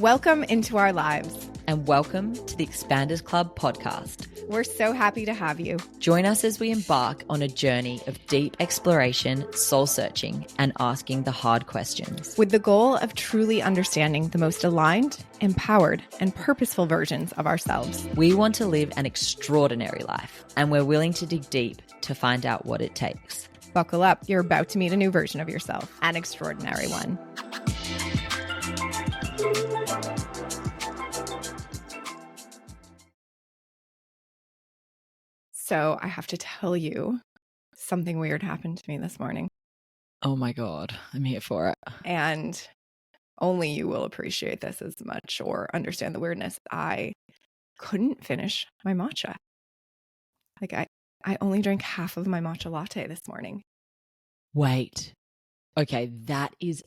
Welcome into our lives. And welcome to the Expanders Club podcast. We're so happy to have you. Join us as we embark on a journey of deep exploration, soul searching, and asking the hard questions. With the goal of truly understanding the most aligned, empowered, and purposeful versions of ourselves. We want to live an extraordinary life, and we're willing to dig deep to find out what it takes. Buckle up. You're about to meet a new version of yourself, an extraordinary one. So I have to tell you, something weird happened to me this morning. Oh my God, I'm here for it. And only you will appreciate this as much or understand the weirdness. I couldn't finish my matcha. Like I only drank half of my matcha latte this morning. Wait. Okay, that is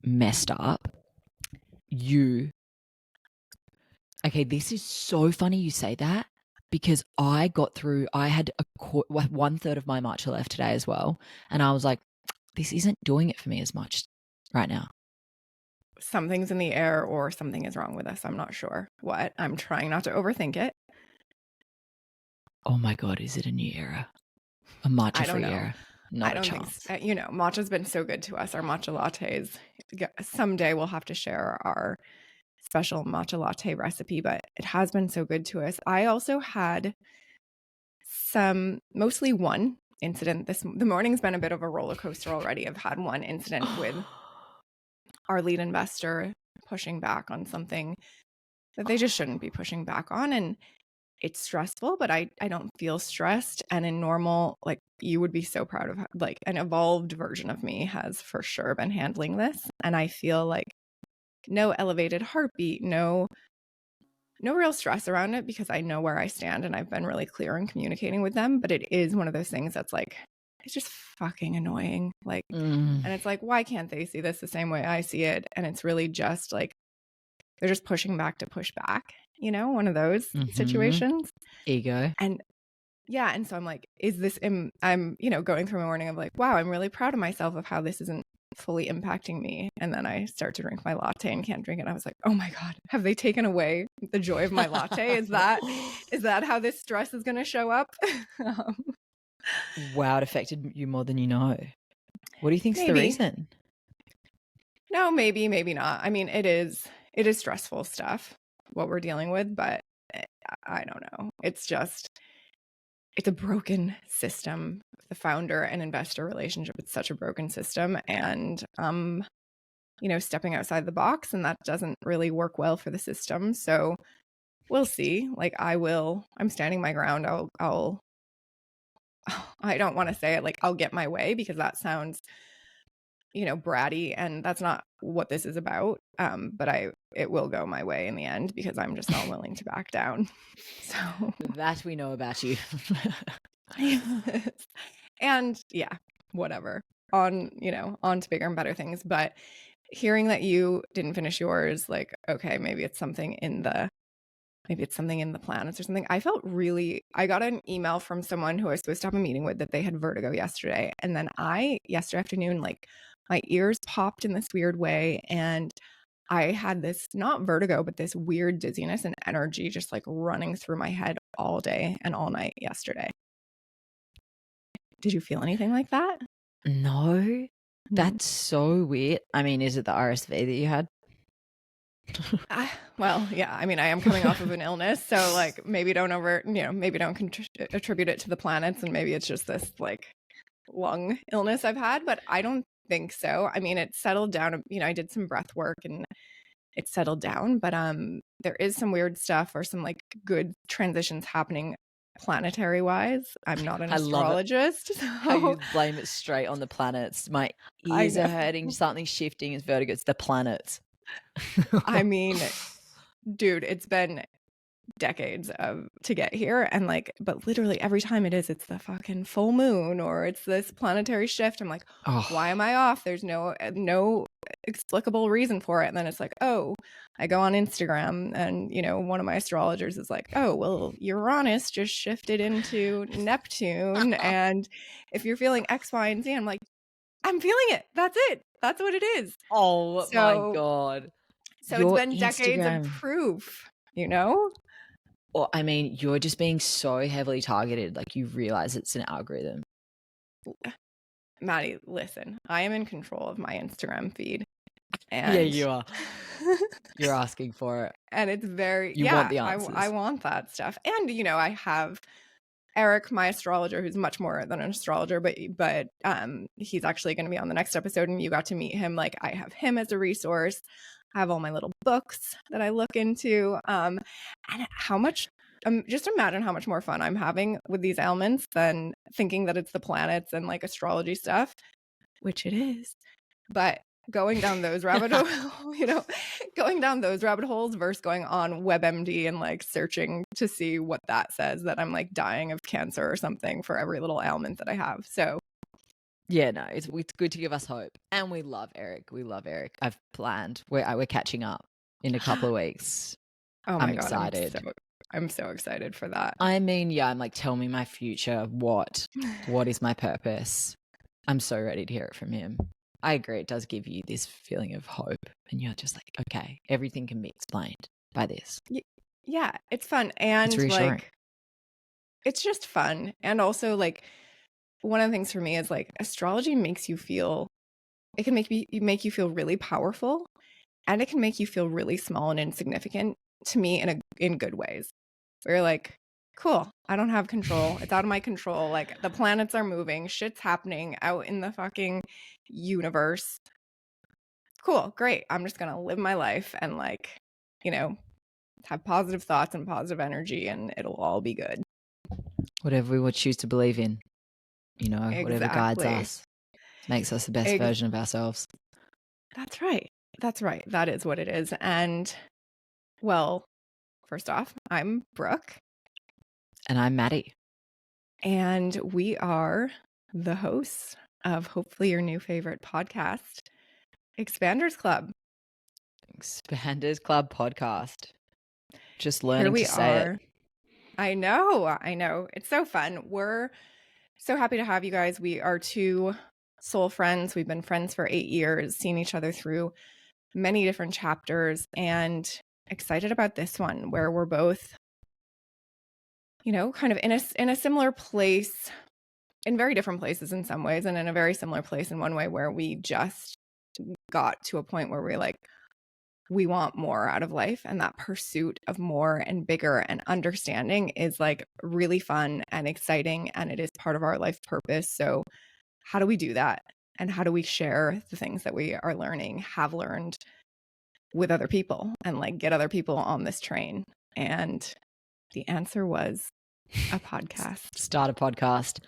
messed up. Okay, this is so funny you say that. Because I had 1/3 of my matcha left today as well. And I was like, this isn't doing it for me as much right now. Something's in the air or something is wrong with us. I'm not sure what. I'm trying not to overthink it. Oh my God, is it a new era? A matcha-free era? I don't think so. Matcha's been so good to us. Our matcha lattes. Someday we'll have to share our special matcha latte recipe, but it has been so good to us. I also had mostly one incident. The morning's been a bit of a roller coaster already. I've had one incident with our lead investor pushing back on something that they just shouldn't be pushing back on. And it's stressful, but I don't feel stressed. And in normal, like, you would be so proud of, like, an evolved version of me has for sure been handling this. And I feel like no elevated heartbeat, no real stress around it because I know where I stand and I've been really clear in communicating with them. But it is one of those things that's like, it's just fucking annoying. Like, and it's like, why can't they see this the same way I see it? And it's really just like, they're just pushing back to push back, one of those situations. Ego. And yeah. And so I'm like, I'm going through my morning of like, wow, I'm really proud of myself of how this isn't fully impacting me. And then I start to drink my latte and can't drink it. And I was like, oh my God, have they taken away the joy of my latte? Is that how this stress is going to show up? Wow, it affected you more than you know. What do you think's the reason? No, maybe not. I mean, it is stressful stuff, what we're dealing with, but I don't know. It's a broken system. The founder and investor relationship, it's such a broken system, and stepping outside the box, and that doesn't really work well for the system. So we'll see. Like, I'm standing my ground. I don't want to say it like I'll get my way, because that sounds bratty, and that's not what this is about. But it will go my way in the end, because I'm just not willing to back down. So that we know about you. And yeah, whatever. On to bigger and better things. But hearing that you didn't finish yours, like, okay, maybe it's something in the planets or something. I got an email from someone who I was supposed to have a meeting with that they had vertigo yesterday. And then yesterday afternoon, like, my ears popped in this weird way. And I had this, not vertigo, but this weird dizziness and energy just like running through my head all day and all night yesterday. Did you feel anything like that? No, that's so weird. I mean, is it the RSV that you had? Well, yeah. I mean, I am coming off of an illness, so like maybe don't attribute it to the planets, and maybe it's just this like lung illness I've had, but I don't think so. I mean, it settled down. I did some breath work and it settled down, but there is some weird stuff or some like good transitions happening planetary wise. I'm not an astrologist. So. How you blame it straight on the planets. My ears are hurting, something's shifting, it's vertigo, it's the planets. I mean, dude, it's been decades to get here, and like, but literally every time it's the fucking full moon or it's this planetary shift, I'm like, why am I off? There's no explicable reason for it. And then it's like, I go on Instagram and one of my astrologers is like, oh well, Uranus just shifted into Neptune, and if you're feeling X, Y, and Z, I'm like, I'm feeling it. That's it. That's what it is. Oh my God. So Your it's been decades of Instagram, proof, you know? or I mean, you're just being so heavily targeted. Like you realize it's an algorithm. Maddie, listen, I am in control of my Instagram feed. Yeah, And you are. You're asking for it. and it's very, You want the answers. I want that stuff. And, you know, I have Eric, my astrologer, who's much more than an astrologer, but he's actually going to be on the next episode, and you got to meet him. Like, I have him as a resource. I have all my little books that I look into. And how much, just imagine how much more fun I'm having with these ailments than thinking that it's the planets and like astrology stuff, which it is. But going down those rabbit holes, going down those rabbit holes versus going on WebMD and like searching to see what that says that I'm like dying of cancer or something for every little ailment that I have. So yeah, no, it's good to give us hope. And we love Eric. I've planned. We're catching up in a couple of weeks. oh my I'm God, excited. I'm so excited for that. I mean, yeah, I'm like, tell me my future. What is my purpose? I'm so ready to hear it from him. I agree. It does give you this feeling of hope. And you're just like, okay, everything can be explained by this. Yeah, it's fun. And it's reassuring. like, it's just fun. And also like, one of the things for me is like astrology makes you feel, it can make you feel really powerful, and it can make you feel really small and insignificant to me in good ways. Where you're like, cool, I don't have control. It's out of my control. Like the planets are moving, shit's happening out in the fucking universe. Cool, great. I'm just gonna live my life and like, you know, have positive thoughts and positive energy, and it'll all be good. Whatever we would choose to believe in, you know, whatever guides us, makes us the best version of ourselves. That's right. That is what it is. And well, first off, I'm Brooke. And I'm Maddie. And we are the hosts of hopefully your new favorite podcast, Expanders Club. Expanders Club podcast. Just learning to say it. I know. It's so fun. We're so happy to have you guys. We are two soul friends. We've been friends for 8 years, seen each other through many different chapters, and excited about this one where we're both, you know, kind of in a similar place, in very different places in some ways, and in a very similar place in one way, where we just got to a point where we're like, we want more out of life, and that pursuit of more and bigger and understanding is like really fun and exciting, and it is part of our life purpose. So how do we do that? And how do we share the things that we are learning, have learned, with other people, and like get other people on this train? And the answer was a podcast. Start a podcast.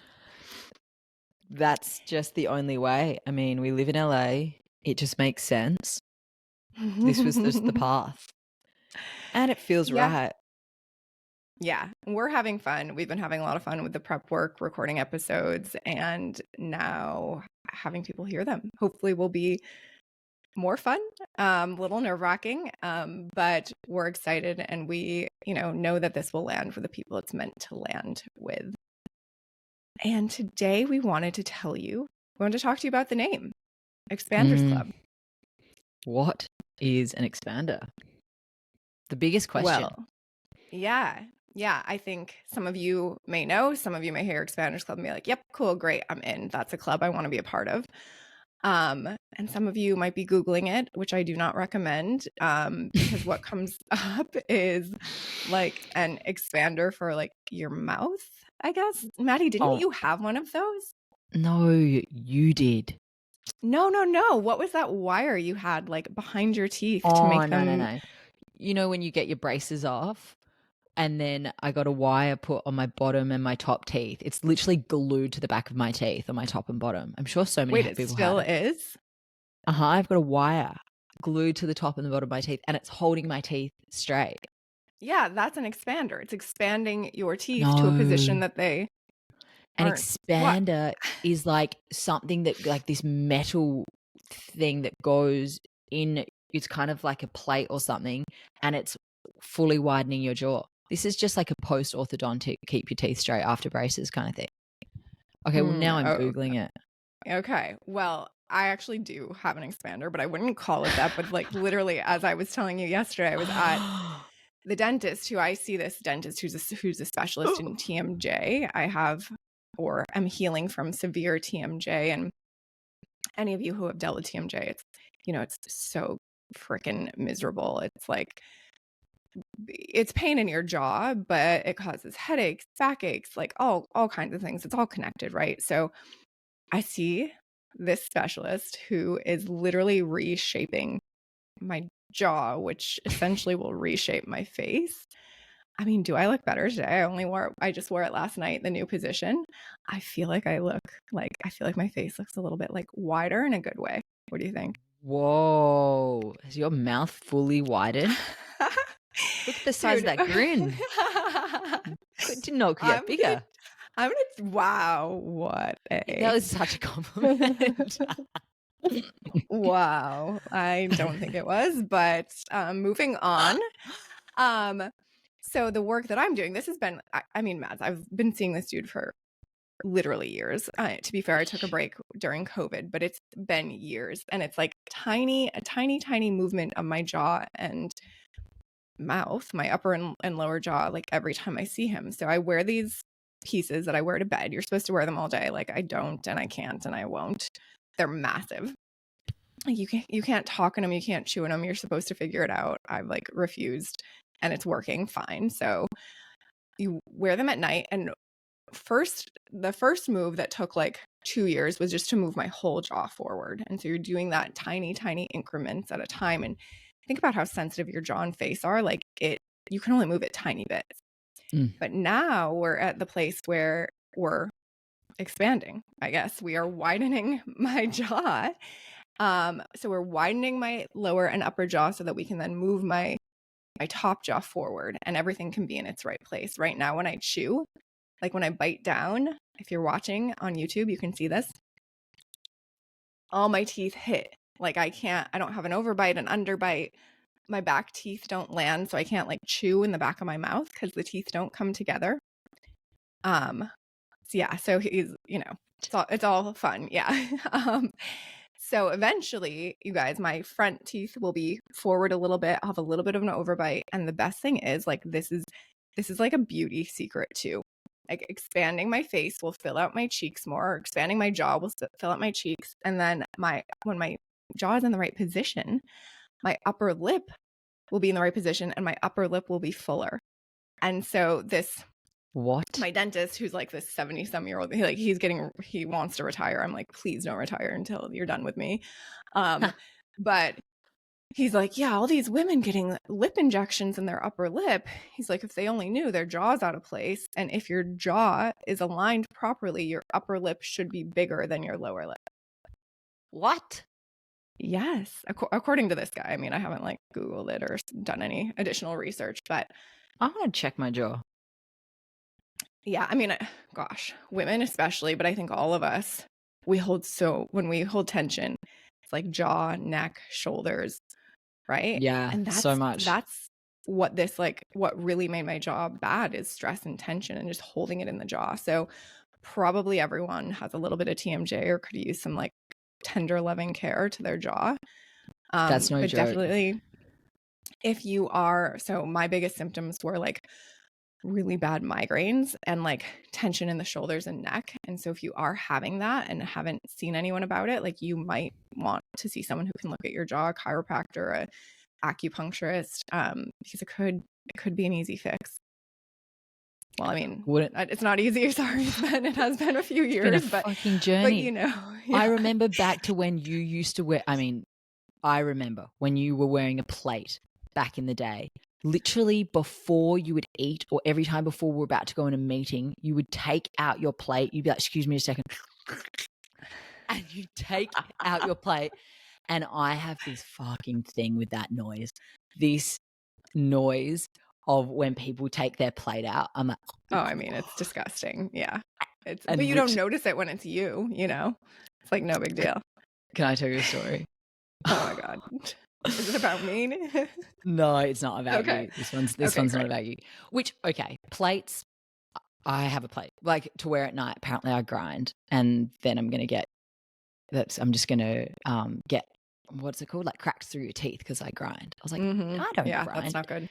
That's just the only way. I mean, we live in LA. It just makes sense. This was just the path. And it feels right. Yeah, we're having fun. We've been having a lot of fun with the prep work, recording episodes, and now having people hear them. Hopefully will be more fun, a little nerve-wracking, but we're excited, and we, you know that this will land for the people it's meant to land with. And today we wanted to talk to you about the name, Expanders Club. What is an expander? The biggest question. Well, yeah. I think some of you may know, some of you may hear Expanders Club and be like, yep, cool, great, I'm in. That's a club I want to be a part of. And some of you might be Googling it, which I do not recommend, because what comes up is like an expander for like your mouth, I guess. Maddie, didn't you have one of those? No, you did. No. What was that wire you had like behind your teeth to make them? No. You know when you get your braces off, and then I got a wire put on my bottom and my top teeth. It's literally glued to the back of my teeth on my top and bottom. I'm sure so many people still is? I've got a wire glued to the top and the bottom of my teeth, and it's holding my teeth straight. Yeah, that's an expander. It's expanding your teeth to a position that they An expander is like something that, like this metal thing that goes in. It's kind of like a plate or something, and it's fully widening your jaw. This is just like a post-orthodontic, keep your teeth straight after braces kind of thing. Okay, well now I'm Googling it. Okay, well, I actually do have an expander, but I wouldn't call it that. But like literally, as I was telling you yesterday, I was at the dentist who I see this dentist who's a specialist in TMJ. I have or am healing from severe TMJ. And any of you who have dealt with TMJ, it's so freaking miserable. It's like, it's pain in your jaw, but it causes headaches, backaches, like all kinds of things. It's all connected, right? So I see this specialist who is literally reshaping my jaw, which essentially will reshape my face. I mean, do I look better today? I just wore it last night, the new position. I feel like my face looks a little bit like wider in a good way. What do you think? Whoa. Is your mouth fully widened? Look at the size Dude. of that grin. Did not get bigger. Wow, what That was such a compliment. Wow, I don't think it was, but moving on. So the work that I'm doing, this has been, I mean, Mads, I've been seeing this dude for literally years. To be fair, I took a break during COVID, but it's been years, and it's like a tiny movement of my jaw and mouth, my upper and lower jaw, like every time I see him. So I wear these pieces that I wear to bed. You're supposed to wear them all day. Like I don't, and I can't, and I won't. They're massive. Like you can't talk in them, you can't chew in them. You're supposed to figure it out. I've like refused, and it's working fine. So you wear them at night, and the first move that took like 2 years was just to move my whole jaw forward. And so you're doing that tiny increments at a time. And think about how sensitive your jaw and face are. Like you can only move it tiny bits. But now we're at the place where we're expanding, I guess. We are widening my jaw. So we're widening my lower and upper jaw so that we can then move my top jaw forward, and everything can be in its right place. Right now, when I chew, like when I bite down, if you're watching on YouTube, you can see this. All my teeth hit. Like I don't have an overbite, an underbite. My back teeth don't land, so I can't like chew in the back of my mouth because the teeth don't come together. So he's, it's all fun. Yeah. So eventually, you guys, my front teeth will be forward a little bit. I'll have a little bit of an overbite. And the best thing is like, this is like a beauty secret too. Like expanding my face will fill out my cheeks more. Expanding my jaw will fill out my cheeks. And then when my jaw is in the right position, my upper lip will be in the right position and my upper lip will be fuller. And so my dentist, who's like this 70-some-year-old, he wants to retire. I'm like, please don't retire until you're done with me. But he's like, yeah, all these women getting lip injections in their upper lip. He's like, if they only knew their jaw's out of place. And if your jaw is aligned properly, your upper lip should be bigger than your lower lip. What? Yes. According to this guy. I mean, I haven't like Googled it or done any additional research, but I want to check my jaw. Yeah, I mean, gosh, women especially, but I think all of us, when we hold tension, it's like jaw, neck, shoulders, right? Yeah, and so much. That's what really made my jaw bad is stress and tension and just holding it in the jaw. So probably everyone has a little bit of TMJ or could use some like tender, loving care to their jaw. That's no but joke. Definitely, so my biggest symptoms were like really bad migraines and like tension in the shoulders and neck. And so if you are having that and haven't seen anyone about it, like you might want to see someone who can look at your jaw, a chiropractor, a acupuncturist, because it could be an easy fix. Well, I mean, it's not easy. Sorry, it has been a few years, it's been a fucking journey. But I remember back to when you used to wear. I mean, I remember when you were wearing a plate back in the day. Literally before you would eat or every time before we were about to go in a meeting, you would take out your plate. You'd be like, excuse me a second. And you take out your plate. And I have this fucking thing with that noise. This noise of when people take their plate out. I'm like, oh, I mean, it's disgusting. Yeah. But you don't notice it when it's you, It's like no big deal. Can I tell you a story? Oh my God. Is it about me? No, it's not about you. This one's not about you. Plates. I have a plate like to wear at night. Apparently I grind and then I'm going to get I'm just going to get, what's it called? Like cracks through your teeth because I grind. I was like, Mhm. I don't Yeah, grind. that's not good.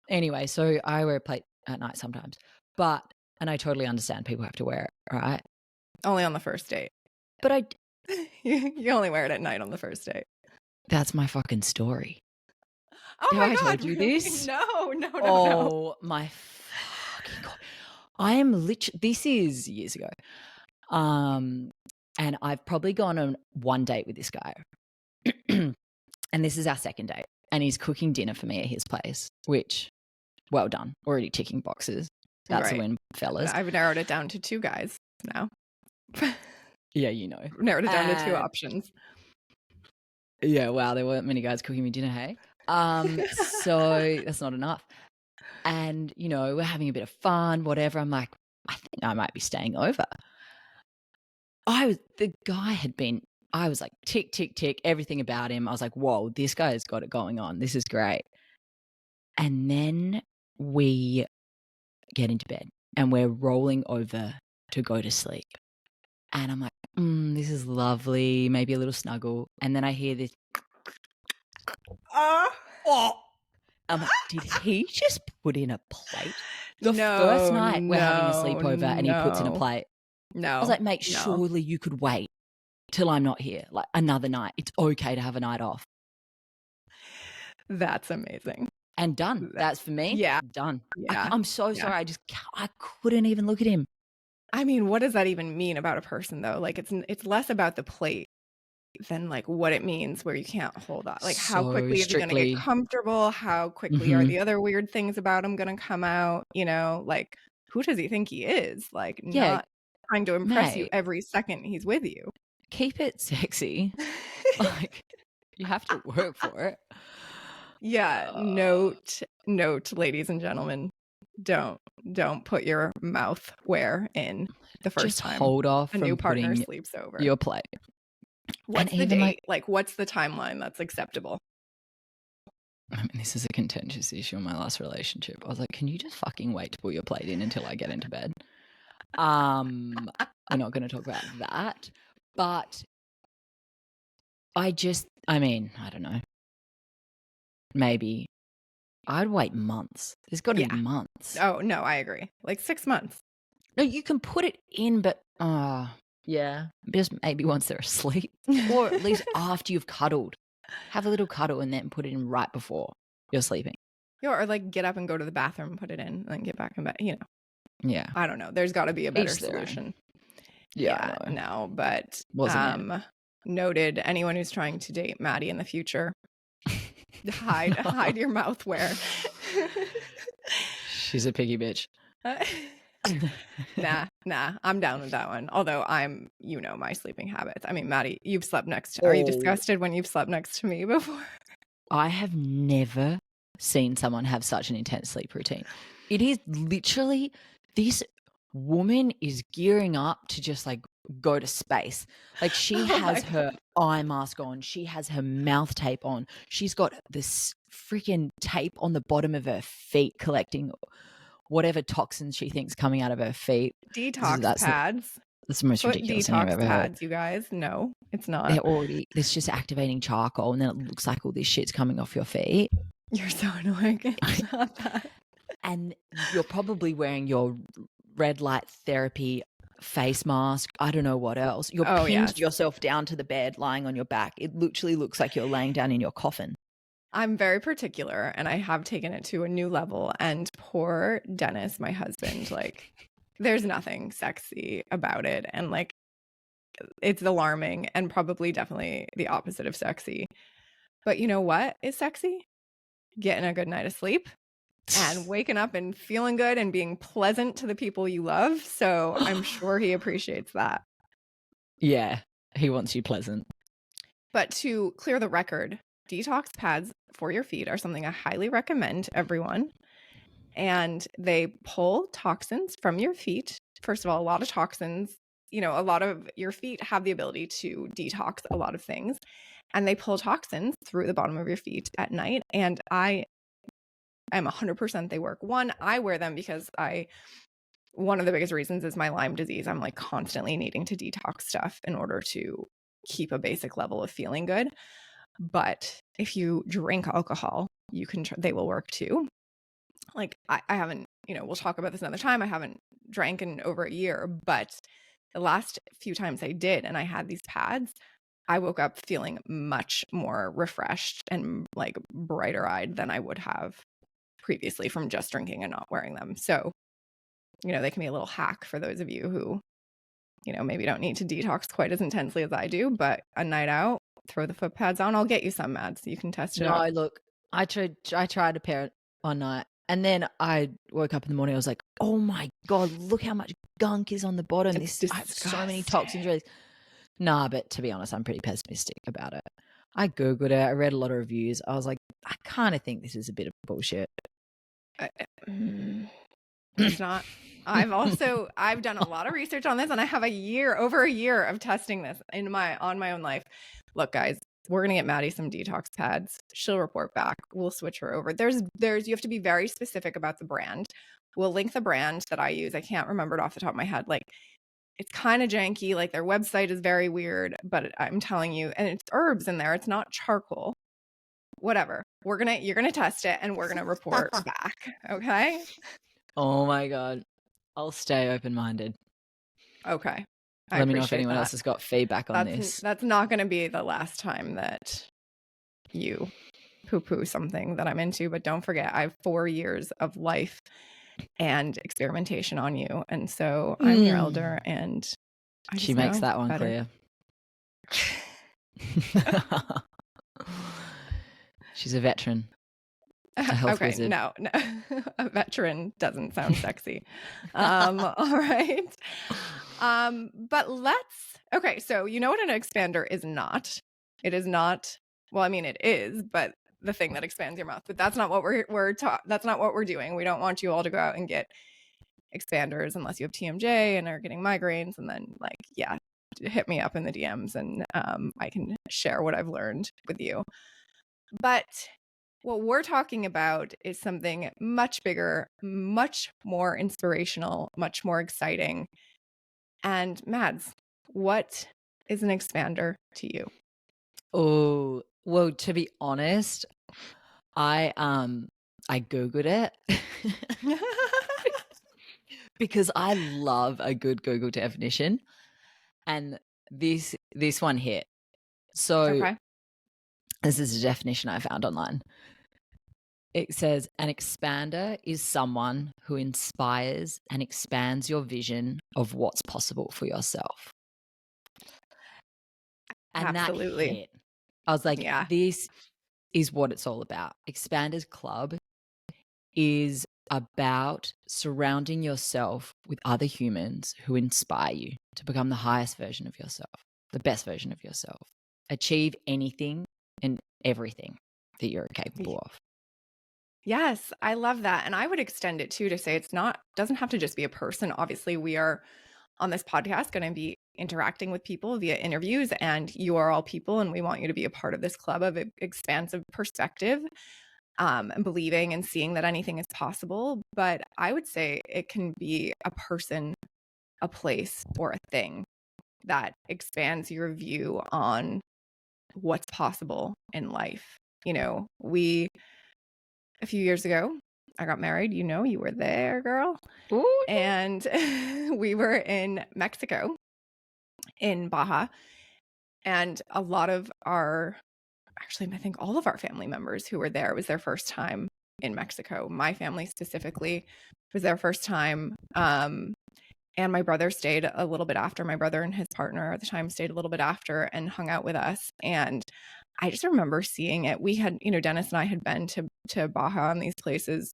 Anyway, so I wear a plate at night sometimes, and I totally understand people have to wear it, right? Only on the first date. But You only wear it at night on the first date. that's my fucking story. Oh Have my I God, told you really? this? No. Oh my fucking God. I am literally, this is years ago. And I've probably gone on one date with this guy. And this is our second date. And he's cooking dinner for me at his place, which, well done. Already ticking boxes. That's a win, fellas. I've narrowed it down to 2 guys now. Yeah, you know. Narrowed it down to 2 options. Yeah, wow, there weren't many guys cooking me dinner, hey? So that's not enough. And, you know, we're having a bit of fun, whatever. I'm like, I think I might be staying over. The guy had been, I was like, tick, tick, tick, everything about him. I was like, whoa, this guy has got it going on. This is great. And then we get into bed and we're rolling over to go to sleep. And I'm like, this is lovely. Maybe a little snuggle. And then I hear this. I'm like, did he just put in a plate? The first night we're having a sleepover and he puts in a plate. No. I was like, mate, surely you could wait till I'm not here. Like another night. It's okay to have a night off. That's amazing. And done. That's for me. Yeah. Done. Yeah. I'm so sorry. I couldn't even look at him. I mean, what does that even mean about a person though? Like it's less about the plate than like what it means where you can't hold on. Like how quickly is he going to get comfortable? How quickly are the other weird things about him going to come out? You know, like who does he think he is? Like not trying to impress you every second he's with you. Keep it sexy. Like you have to work for it. Yeah. Note, ladies and gentlemen, don't put your mouth where in the first time hold off a new partner sleeps over your plate. What's the date? Like what's the timeline that's acceptable? I mean, this is a contentious issue in my last relationship. I was like, can you just fucking wait to put your plate in until I get into bed? We're not going to talk about that. But I don't know. Maybe I'd wait months. There's got to be months. Oh, no, I agree. Like 6 months. No, you can put it in, but yeah, just maybe once they're asleep or at least after you've cuddled. Have a little cuddle and then put it in right before you're sleeping. Yeah, or like get up and go to the bathroom and put it in and then get back in bed, you know. Yeah. I don't know. There's got to be a better solution. Yeah, no, but noted, anyone who's trying to date Maddie in the future, hide your mouth where. She's a piggy bitch. Nah, I'm down with that one. Although my sleeping habits. I mean, Maddie, you've slept next to, are you disgusted when you've slept next to me before? I have never seen someone have such an intense sleep routine. It is literally, this woman is gearing up to just like go to space. Like she has her eye mask on. She has her mouth tape on. She's got this freaking tape on the bottom of her feet collecting whatever toxins she thinks coming out of her feet. Detox pads. That's the most ridiculous thing I've ever heard. You guys. No, it's not. It's just activating charcoal and then it looks like all this shit's coming off your feet. You're so annoying. It's not that. And you're probably wearing your red light therapy face mask. I don't know what else. You're pinned yourself down to the bed, lying on your back. It literally looks like you're laying down in your coffin. I'm very particular and I have taken it to a new level. And poor Dennis, my husband, like there's nothing sexy about it. And like it's alarming and probably definitely the opposite of sexy. But you know what is sexy? Getting a good night of sleep and waking up and feeling good and being pleasant to the people you love. So I'm sure he appreciates that. Yeah, he wants you pleasant. But to clear the record, detox pads for your feet are something I highly recommend everyone. And they pull toxins from your feet. First of all, a lot of toxins, a lot of your feet have the ability to detox a lot of things. And they pull toxins through the bottom of your feet at night. And I am 100% they work. One, I wear them because one of the biggest reasons is my Lyme disease. I'm like constantly needing to detox stuff in order to keep a basic level of feeling good. But if you drink alcohol, you can they will work too. Like I haven't, we'll talk about this another time. I haven't drank in over a year, but the last few times I did and I had these pads, I woke up feeling much more refreshed and like brighter eyed than I would have previously from just drinking and not wearing them. So, they can be a little hack for those of you who, maybe don't need to detox quite as intensely as I do, but a night out, throw the foot pads on. I'll get you some, Mads, so you can test it out. No, look, I tried a pair one night, and then I woke up in the morning. I was like, oh my God, look how much gunk is on the bottom. I have so many toxins released. Nah, but to be honest, I'm pretty pessimistic about it. I Googled it. I read a lot of reviews. I was like, I kind of think this is a bit of bullshit. It's not. I've done a lot of research on this, and I have over a year of testing this on my own life. Look, guys, we're gonna get Maddie some detox pads. She'll report back. We'll switch her over. You have to be very specific about the brand. We'll link the brand that I use. I can't remember it off the top of my head. Like, it's kind of janky. Like, their website is very weird, but I'm telling you, and it's herbs in there. It's not charcoal. Whatever. You're gonna test it, and we're gonna report back. Okay. Oh my God. I'll stay open-minded. Okay. Let me know if anyone else has got feedback on this. That's not going to be the last time that you poo-poo something that I'm into, but don't forget, I have 4 years of life and experimentation on you. And so I'm your elder, and she makes that one clear. She's a veteran. A health wizard. No, a veteran doesn't sound sexy. All right. But okay, so you know what an expander is not? It is not, well, I mean, it is, but the thing that expands your mouth, but that's not what that's not what we're doing. We don't want you all to go out and get expanders unless you have TMJ and are getting migraines, and then hit me up in the DMs and I can share what I've learned with you. But what we're talking about is something much bigger, much more inspirational, much more exciting. And Mads, what is an expander to you? Oh, well, to be honest, I Googled it because I love a good Google definition, and this one hit. So okay. This is a definition I found online. It says an expander is someone who inspires and expands your vision of what's possible for yourself. And absolutely. That hit. I was like, This is what it's all about. Expanders Club is about surrounding yourself with other humans who inspire you to become the highest version of yourself, the best version of yourself, achieve anything and everything that you're capable of. Yes, I love that. And I would extend it too to say doesn't have to just be a person. Obviously, we are on this podcast going to be interacting with people via interviews, and you are all people, and we want you to be a part of this club of expansive perspective, and believing and seeing that anything is possible. But I would say it can be a person, a place, or a thing that expands your view on what's possible in life. A few years ago, I got married. You were there, girl. Ooh. And we were in Mexico, in Baja. And a lot of I think all of our family members who were there, it was their first time in Mexico. My family specifically was their first time. And my brother stayed a little bit after. My brother and his partner at the time stayed a little bit after and hung out with us. And I just remember seeing it. We had, Dennis and I had been to Baja and these places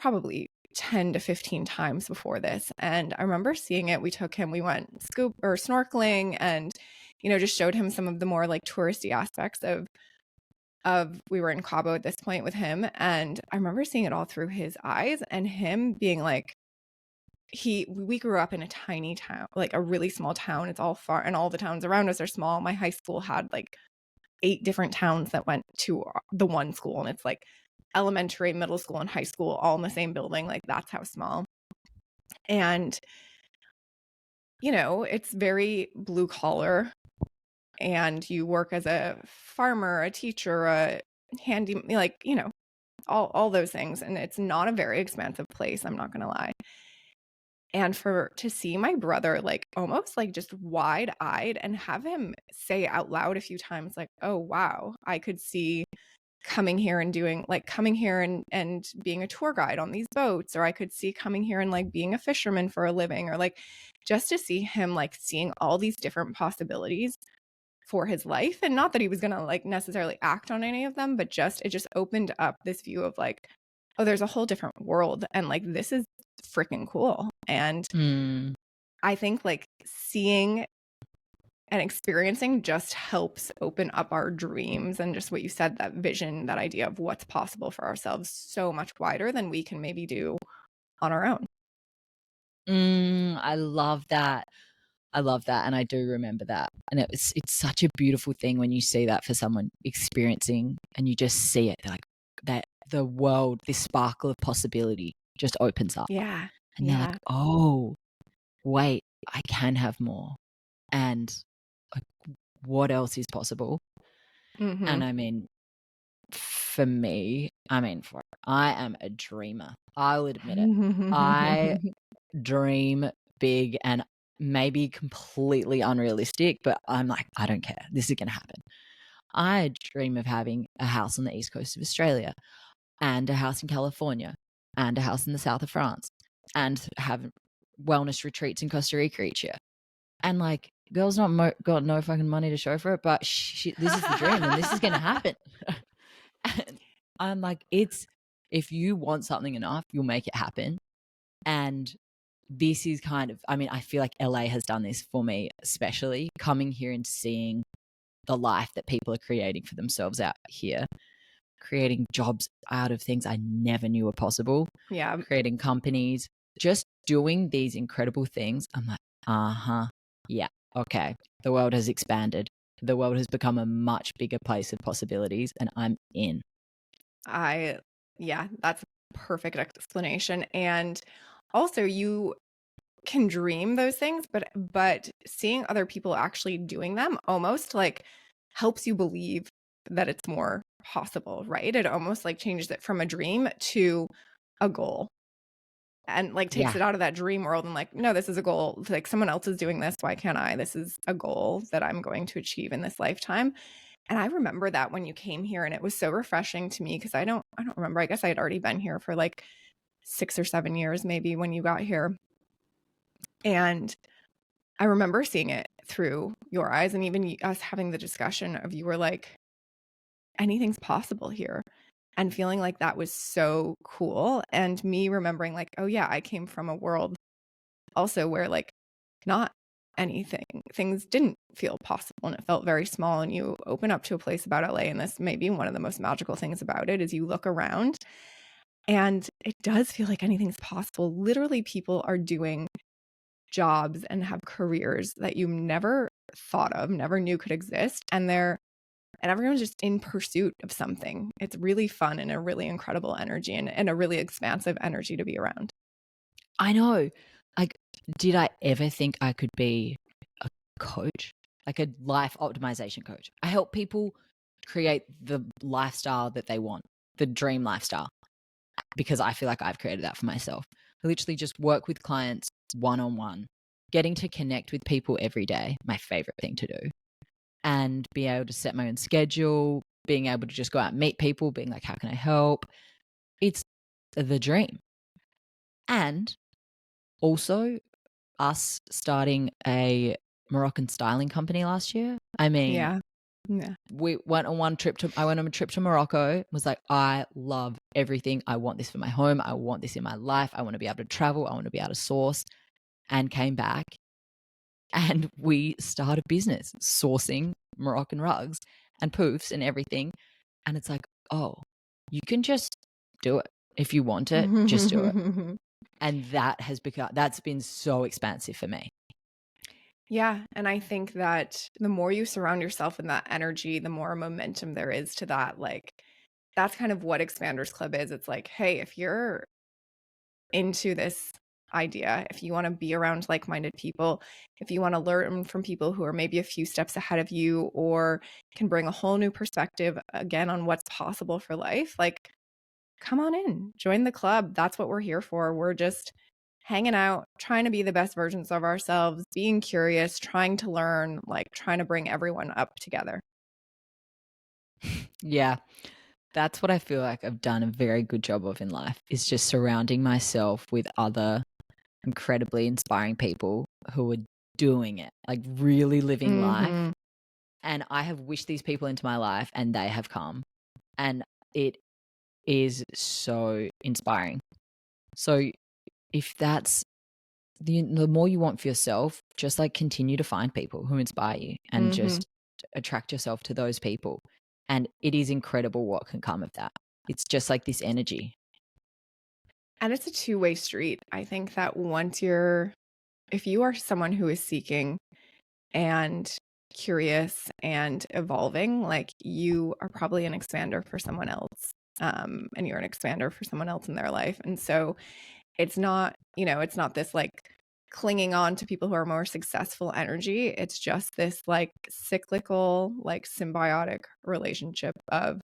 probably 10 to 15 times before this. And I remember seeing it. We took him, we went snorkeling and, just showed him some of the more like touristy aspects of we were in Cabo at this point with him. And I remember seeing it all through his eyes and him being like, we grew up in a tiny town, like a really small town. It's all far and all the towns around us are small. My high school had like 8 different towns that went to the one school, and it's like elementary, middle school, and high school all in the same building. Like, that's how small. And it's very blue collar and you work as a farmer, a teacher, a handy, like, you know, all those things. And it's not a very expansive place, I'm not going to lie. And to see my brother like almost like just wide-eyed and have him say out loud a few times like, "Oh, wow, I could see coming here and doing like coming here and being a tour guide on these boats, or I could see coming here and like being a fisherman for a living," or like just to see him like seeing all these different possibilities for his life. And not that he was going to like necessarily act on any of them, but just it just opened up this view of like, oh, there's a whole different world, and like this is freaking cool. And Mm. I think like seeing and experiencing just helps open up our dreams, and just what you said, that vision, that idea of what's possible for ourselves, so much wider than we can maybe do on our own. I love that. I love that, and I do remember that. And it's such a beautiful thing when you see that for someone experiencing, and you just see it like that the world, this sparkle of possibility just opens up, Yeah. and they're like, Yeah. "Oh, wait, I can have more." And like, what else is possible? Mm-hmm. And I mean, for me, I am a dreamer. I'll admit it. I dream big and maybe completely unrealistic, but I'm like, I don't care. This is going to happen. I dream of having a house on the east coast of Australia, and a house in California, and a house in the south of France, and have wellness retreats in Costa Rica each year. And like, girl's not got no fucking money to show for it, but this is the dream, and this is going to happen. And I'm like, if you want something enough, you'll make it happen. And this is kind of, I mean, I feel like LA has done this for me, especially coming here and seeing the life that people are creating for themselves out here, creating jobs out of things I never knew were possible, Yeah. creating companies, just doing these incredible things. I'm like, yeah, okay. The world has expanded. The world has become a much bigger place of possibilities, and I'm in. Yeah, that's a perfect explanation. And also you can dream those things, but seeing other people actually doing them almost like helps you believe that it's more possible, right? It almost like changes it from a dream to a goal, and like takes Yeah. it out of that dream world and like, no, this is a goal. Like someone else is doing this, why can't I? This is a goal that I'm going to achieve in this lifetime. And I remember that when you came here, and it was so refreshing to me because I don't remember. I guess I had already been here for like 6 or 7 years maybe when you got here. And I remember seeing it through your eyes, and even us having the discussion of, you were like, anything's possible here, and feeling like that was so cool. And me remembering like, oh yeah, I came from a world also where like not things didn't feel possible, and it felt very small. And you open up to a place about LA, and this may be one of the most magical things about it, is you look around and it does feel like anything's possible. Literally, people are doing jobs and have careers that you never thought of, never knew could exist. And everyone's just in pursuit of something. It's really fun and a really incredible energy, and a really expansive energy to be around. I know. Like, did I ever think I could be a coach? Like a life optimization coach. I help people create the lifestyle that they want, the dream lifestyle, because I feel like I've created that for myself. I literally just work with clients one on one, getting to connect with people every day, my favorite thing to do, and be able to set my own schedule, being able to just go out and meet people, being like, how can I help? It's the dream. And also, us starting a Moroccan styling company last year. I mean, Yeah. Yeah. I went on a trip to Morocco, was like, I love everything. I want this for my home. I want this in my life. I want to be able to travel. I want to be able to source, and came back, and we started a business sourcing Moroccan rugs and poofs and everything. And it's like, oh, you can just do it. If you want it, just do it. And that's been so expansive for me. Yeah. And I think that the more you surround yourself in that energy, the more momentum there is to that. Like, that's kind of what Expanders Club is. It's like, hey, if you're into this idea, if you want to be around like-minded people, if you want to learn from people who are maybe a few steps ahead of you or can bring a whole new perspective again on what's possible for life, like come on in, join the club. That's what we're here for. We're just hanging out, trying to be the best versions of ourselves, being curious, trying to learn, like trying to bring everyone up together. Yeah. That's what I feel like I've done a very good job of in life, is just surrounding myself with other incredibly inspiring people who are doing it, like really living life. And I have wished these people into my life and they have come. And it is so inspiring. So if that's the more you want for yourself, just like continue to find people who inspire you and just attract yourself to those people. And it is incredible what can come of that. It's just like this energy. And it's a two-way street. I think that if you are someone who is seeking and curious and evolving, like you are probably an expander for someone else. And you're an expander for someone else in their life. And so it's not, it's not this like clinging on to people who are more successful energy. It's just this like cyclical, like symbiotic relationship of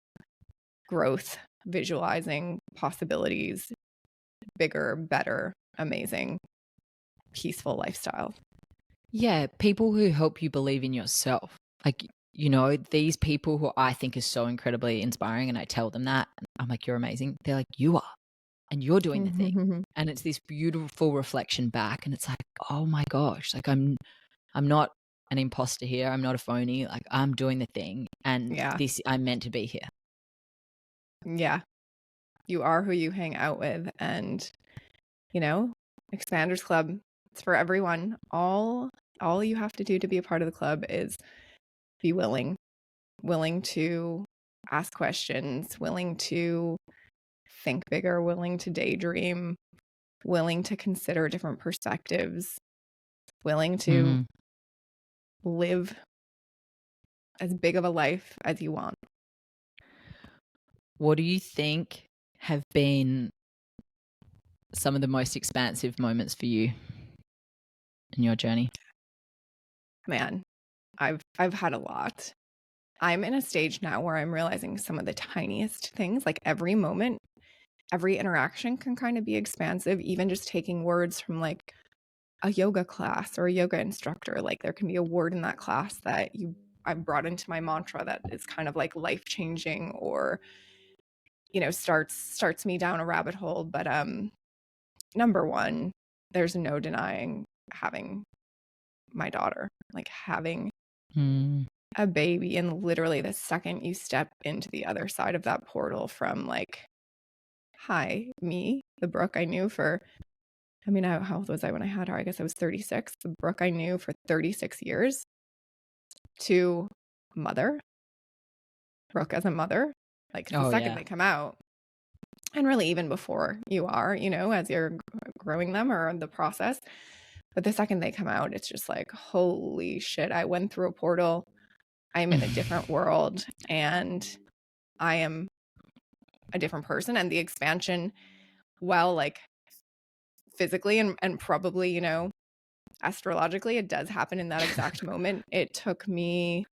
growth, visualizing possibilities, bigger, better, amazing, peaceful lifestyle. Yeah, people who help you believe in yourself. Like, these people who I think is so incredibly inspiring, and I tell them that, I'm like, you're amazing. They're like, you are, and you're doing the thing. And it's this beautiful reflection back, and it's like, oh my gosh, like I'm not an imposter here. I'm not a phony. Like I'm doing the thing, and I'm meant to be here. Yeah. You are who you hang out with, and Expanders Club, it's for everyone. All you have to do to be a part of the club is be willing to ask questions, willing to think bigger, willing to daydream, willing to consider different perspectives, willing to live as big of a life as you want. What do you think have been some of the most expansive moments for you in your journey? Man, I've had a lot. I'm in a stage now where I'm realizing some of the tiniest things, like every moment, every interaction can kind of be expansive, even just taking words from like a yoga class or a yoga instructor. Like there can be a word in that class that I've brought into my mantra that is kind of like life-changing or starts me down a rabbit hole. But number one, there's no denying having my daughter, like having a baby, and literally the second you step into the other side of that portal from like, hi, me, the Brooke I knew for, how old was I when I had her? I guess I was 36. The Brooke I knew for 36 years to mother, Brooke as a mother, like the second they come out, and really even before you are, as you're growing them or the process. But the second they come out, it's just like, holy shit, I went through a portal. I'm in a different world, and I am a different person. And the expansion, well, like physically and probably, astrologically, it does happen in that exact moment. It took me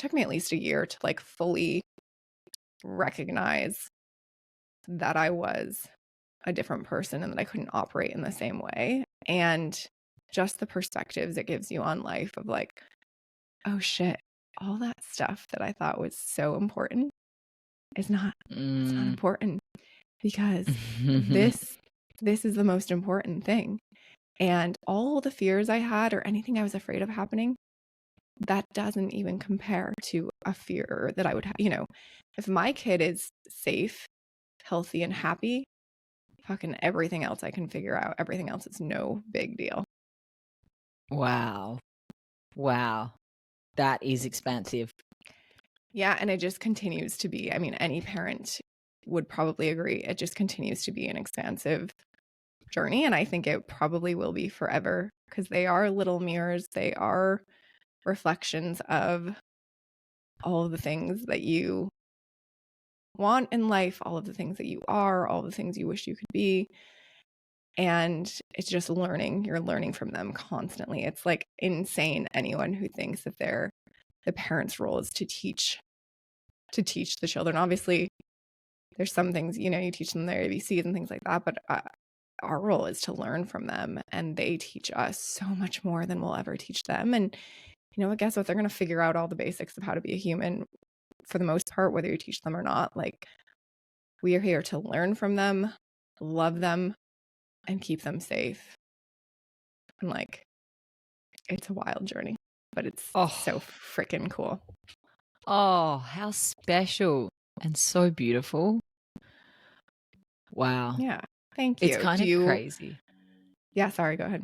at least a year to like fully recognize that I was a different person and that I couldn't operate in the same way. And just the perspectives it gives you on life of like, oh shit, all that stuff that I thought was so important is not, it's not important, because this is the most important thing. And all the fears I had or anything I was afraid of happening, that doesn't even compare to a fear that I would have. If my kid is safe, healthy, and happy, fucking everything else I can figure out. Everything else is no big deal. Wow. That is expansive. Yeah, and it just continues to be. Any parent would probably agree. It just continues to be an expansive journey, and I think it probably will be forever, because they are little mirrors. They are reflections of all of the things that you want in life, all of the things that you are, all the things you wish you could be. And it's just learning. You're learning from them constantly. It's like insane, anyone who thinks that the parent's role is to teach the children. Obviously, there's some things, you teach them their ABCs and things like that, but our role is to learn from them, and they teach us so much more than we'll ever teach them. And guess what? They're going to figure out all the basics of how to be a human for the most part, whether you teach them or not. Like, we are here to learn from them, love them, and keep them safe. And like, it's a wild journey, but it's so freaking cool. Oh, how special and so beautiful. Wow. Yeah. Thank you. It's kind of crazy. Yeah, sorry, go ahead.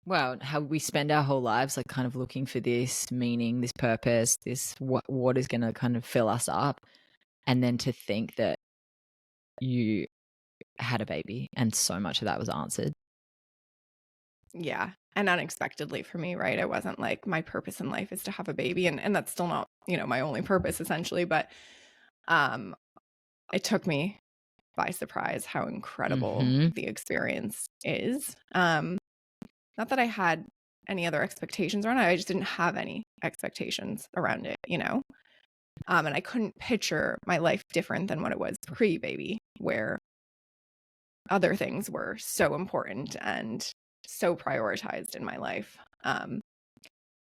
Well, how we spend our whole lives like kind of looking for this meaning, this purpose, this what is going to kind of fill us up. And then to think that you had a baby and so much of that was answered. Yeah. And unexpectedly for me, right? It wasn't like my purpose in life is to have a baby. And that's still not, my only purpose essentially. But it took me by surprise how incredible the experience is. Not that I had any other expectations around it. I just didn't have any expectations around it, and I couldn't picture my life different than what it was pre-baby, where other things were so important and so prioritized in my life.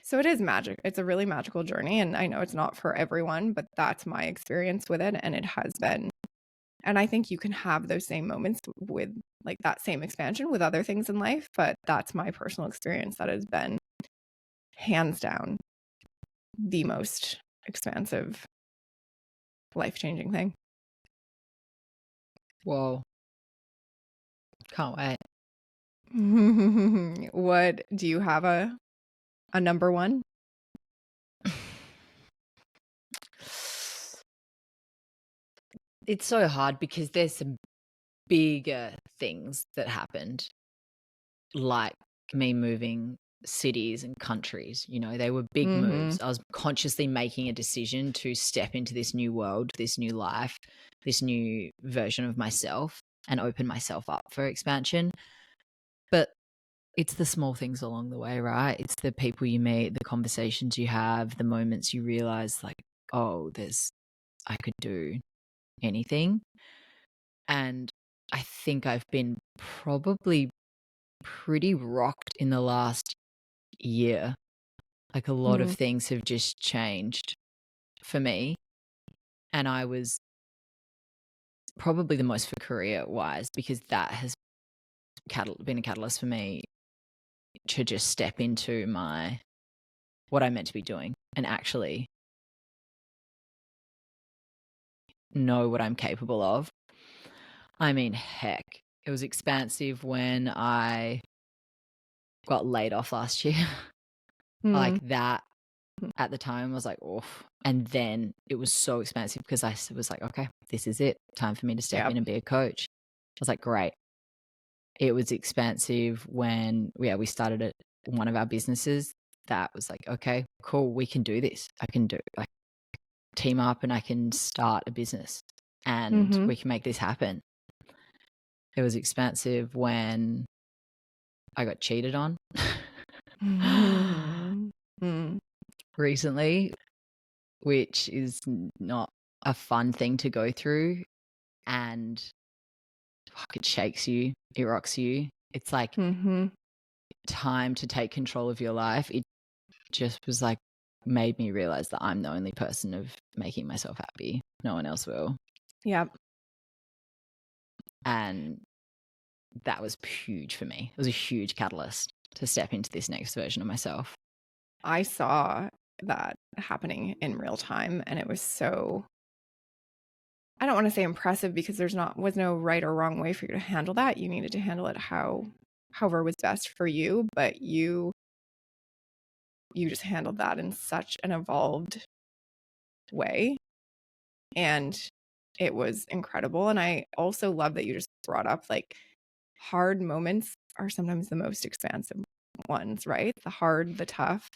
So it is magic. It's a really magical journey. And I know it's not for everyone, but that's my experience with it. And it has been. And I think you can have those same moments with like that same expansion with other things in life. But that's my personal experience that has been hands down the most expansive, life-changing thing. Whoa. Can't wait. What do you have a number one? It's so hard because there's some bigger things that happened, like me moving cities and countries. They were big moves. I was consciously making a decision to step into this new world, this new life, this new version of myself, and open myself up for expansion. But it's the small things along the way, right? It's the people you meet, the conversations you have, the moments you realize like, oh, I could do anything. And I think I've been probably pretty rocked in the last year. Like a lot of things have just changed for me. And I was probably the most for career wise because that has been a catalyst for me to just step into what I meant to be doing and actually know what I'm capable of. I mean, heck, it was expansive when I got laid off last year. Like that at the time I was like, oh, and then it was so expansive because I was like, okay, this is it. Time for me to step in and be a coach. I was like, great. It was expansive when we started one of our businesses that was like, okay, cool, we can do this. I can team up and I can start a business and we can make this happen. It was expansive when I got cheated on recently, which is not a fun thing to go through, and it shakes you, it rocks you. It's like time to take control of your life. It just was like made me realize that I'm the only person of making myself happy. No one else will. Yep. And that was huge for me. It was a huge catalyst to step into this next version of myself. I saw that happening in real time, and it was so, I don't want to say impressive because was no right or wrong way for you to handle that. You needed to handle it however was best for you, but you just handled that in such an evolved way, and it was incredible. And I also love that you just brought up like hard moments are sometimes the most expansive ones, right? The hard, the tough.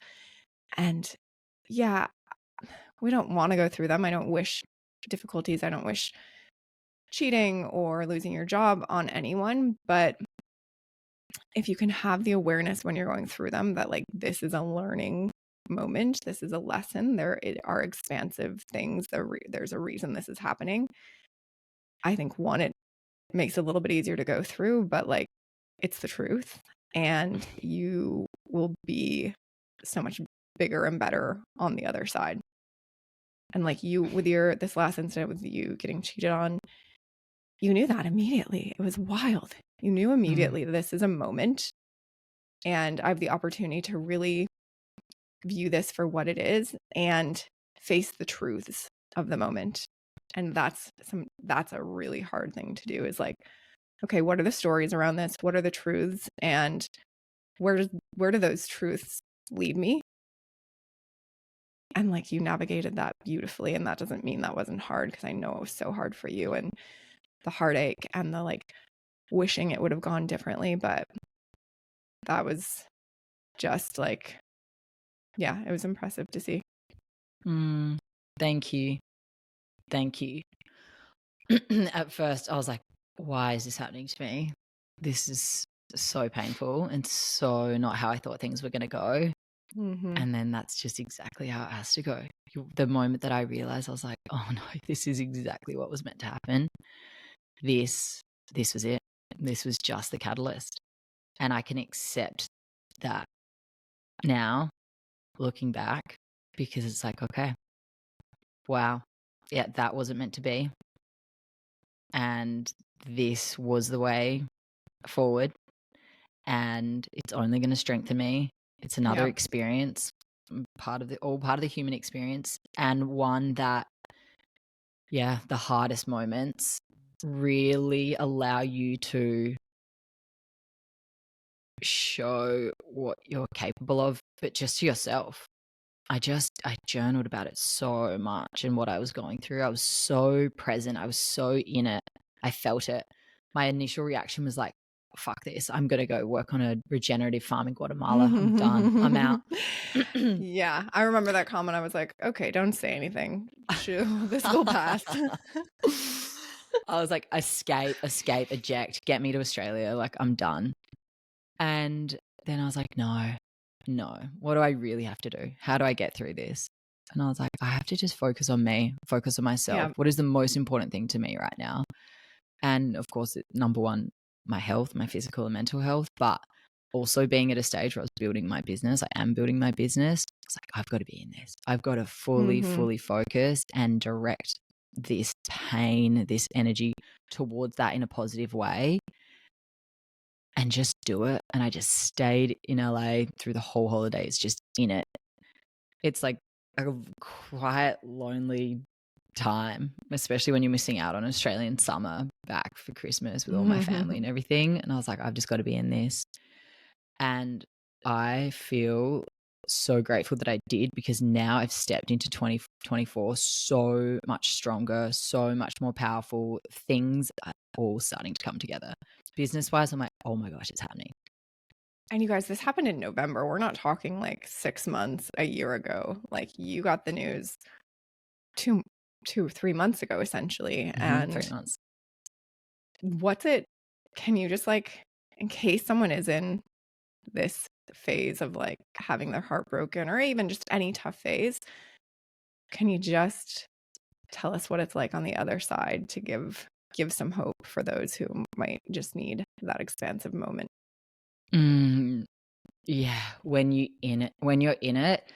And yeah, we don't want to go through them. I don't wish difficulties. I don't wish cheating or losing your job on anyone, but if you can have the awareness when you're going through them that like this is a learning moment, this is a lesson, there are expansive things, there's a reason this is happening. I think one, it makes it a little bit easier to go through, but like it's the truth, and you will be so much bigger and better on the other side. And like you with this last incident with you getting cheated on, you knew that immediately. It was wild. You knew immediately this is a moment, and I have the opportunity to really view this for what it is and face the truths of the moment. And that's a really hard thing to do, is like, okay, what are the stories around this? What are the truths? And where do those truths lead me? And like you navigated that beautifully. And that doesn't mean that wasn't hard, because I know it was so hard for you, and the heartache and the like wishing it would have gone differently. But that was just like, yeah, it was impressive to see. Thank you. At first I was like, why is this happening to me? This is so painful and so not how I thought things were going to go. And then that's just exactly how it has to go. The moment that I realized, I was like, oh no, this is exactly what was meant to happen. This was it. This was just the catalyst. And I can accept that now, looking back, because it's like, okay, wow, yeah, that wasn't meant to be. And this was the way forward. And it's only going to strengthen me. It's another experience, part of the human experience, and one that, yeah, the hardest moments really allow you to show what you're capable of, but just to yourself. I journaled about it so much and what I was going through. I was so present. I was so in it. I felt it. My initial reaction was like, fuck this. I'm going to go work on a regenerative farm in Guatemala. I'm done. I'm out. Yeah. I remember that comment. I was like, okay, don't say anything. This will pass. I was like, escape, eject, get me to Australia. Like, I'm done. And then I was like, no, what do I really have to do? How do I get through this? And I was like, I have to just focus on me, focus on myself. Yeah. What is the most important thing to me right now? And of course, number one, my health, my physical and mental health, but also being at a stage where I was building my business. I am building my business. It's like, I've got to be in this. I've got to fully focus and direct this pain, this energy towards that in a positive way, and just do it. And I just stayed in LA through the whole holidays, just in it. It's like a quiet, lonely time, especially when you're missing out on Australian summer back for Christmas with all my family and everything. And I was like, I've just got to be in this. And I feel so grateful that I did, because now I've stepped into 2024 so much stronger, so much more powerful. Things are all starting to come together. Business-wise, I'm like, oh my gosh, it's happening. And you guys, this happened in November. We're not talking like 6 months, a year ago. Like you got the news 3 months ago, essentially. And 3 months. Can you just like, in case someone is in this phase of like having their heart broken, or even just any tough phase, can you just tell us what it's like on the other side, to give some hope for those who might just need that expansive moment? Yeah, when you're in it,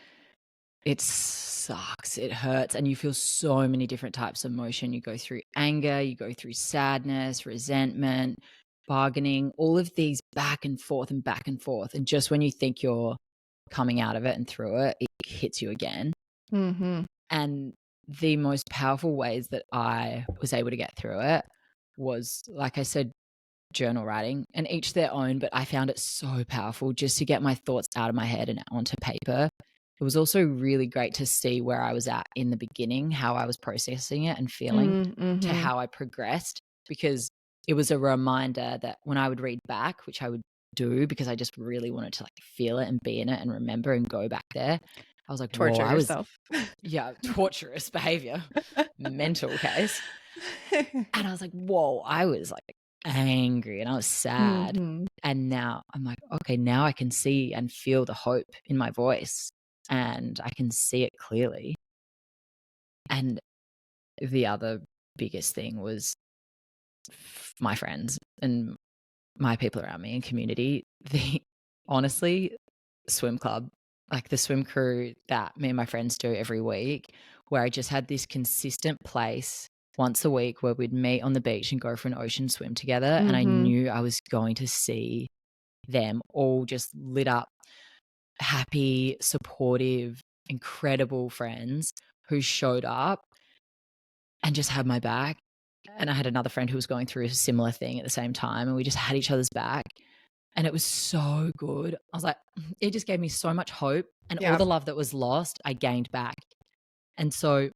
it sucks. It hurts, and you feel so many different types of emotion. You go through anger, you go through sadness, resentment, bargaining, all of these back and forth. And just when you think you're coming out of it and through it, it hits you again. And the most powerful ways that I was able to get through it was, like I said, journal writing, and each their own, but I found it so powerful just to get my thoughts out of my head and onto paper. It was also really great to see where I was at in the beginning, how I was processing it and feeling, to how I progressed, because it was a reminder that when I would read back, which I would do because I just really wanted to like feel it and be in it and remember and go back there, I was like, torture yourself. Yeah, torturous behavior, mental case. And I was like, whoa, I was like angry and I was sad. Mhm. And now I'm like, okay, now I can see and feel the hope in my voice and I can see it clearly. And the other biggest thing was my friends and my people around me and community. Honestly, swim club, like the swim crew that me and my friends do every week, where I just had this consistent place once a week where we'd meet on the beach and go for an ocean swim together. And I Mhm. knew I was going to see them all just lit up, happy, supportive, incredible friends who showed up and just had my back. And I had another friend who was going through a similar thing at the same time, and we just had each other's back. And it was so good. I was like, it just gave me so much hope. And all Yeah. the love that was lost, I gained back. And so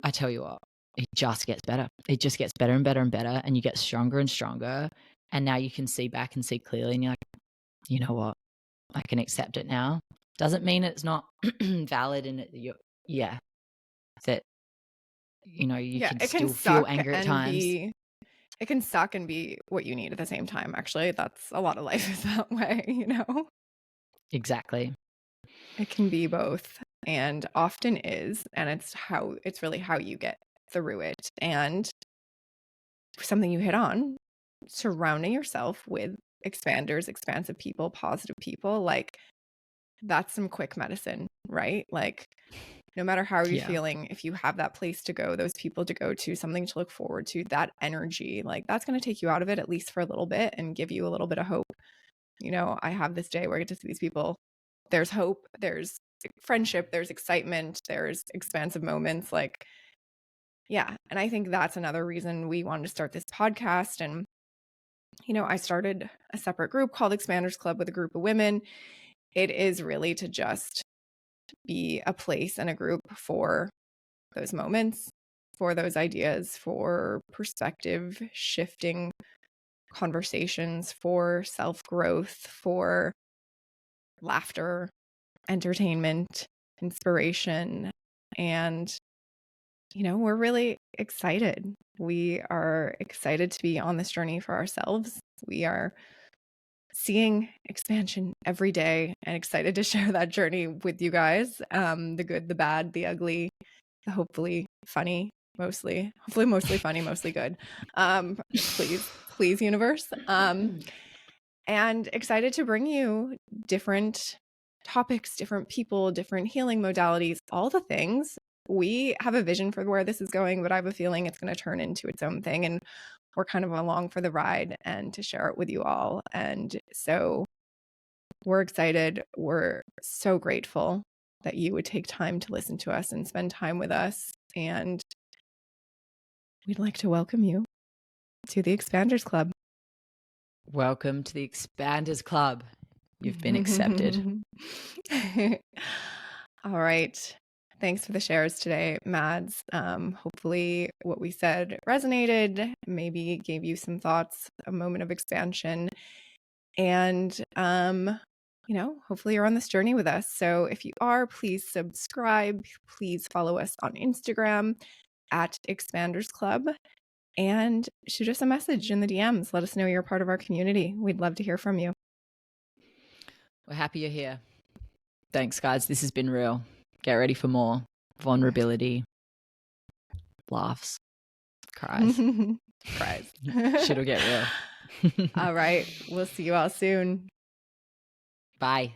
I tell you what, it just gets better. It just gets better and better and better. And you get stronger and stronger. And now you can see back and see clearly. And you're like, you know what? I can accept it now. Doesn't mean it's not valid and that, you Yeah, can it can still feel suck angry at and times. be it can suck and be what you need at the same time, actually. That's a lot of life is that way, you know? Exactly. It can be both and often is, and it's really how you get through it. And something you hit on, surrounding yourself with expanders, expansive people, positive people, like that's some quick medicine, right? Like no matter how you're Yeah. feeling, if you have that place to go, those people to go to, something to look forward to, that energy, like that's going to take you out of it at least for a little bit and give you a little bit of hope. I have this day where I get to see these people. There's hope, there's friendship, there's excitement, there's expansive moments. Like, yeah. And I think that's another reason we wanted to start this podcast. And, I started a separate group called Expanders Club with a group of women. It is really to just be a place and a group for those moments, for those ideas, for perspective shifting conversations, for self-growth, for laughter, entertainment, inspiration. And, we're really excited. We are excited to be on this journey for ourselves. We are seeing expansion every day and excited to share that journey with you guys. The good, the bad, the ugly, the hopefully funny, hopefully mostly funny, mostly good. Please, universe. And excited to bring you different topics, different people, different healing modalities, all the things. We have a vision for where this is going, but I have a feeling it's going to turn into its own thing. And we're kind of along for the ride and to share it with you all. And so we're excited. We're so grateful that you would take time to listen to us and spend time with us. And we'd like to welcome you to the Expanders Club. Welcome to the Expanders Club. You've been accepted. All right. Thanks for the shares today, Mads. Hopefully what we said resonated, maybe gave you some thoughts, a moment of expansion. And, hopefully you're on this journey with us. So if you are, please subscribe. Please follow us on Instagram at Expanders Club and shoot us a message in the DMs. Let us know you're part of our community. We'd love to hear from you. We're happy you're here. Thanks, guys. This has been real. Get ready for more vulnerability, laughs, cries. Cries. Shit'll get real. All right. We'll see you all soon. Bye.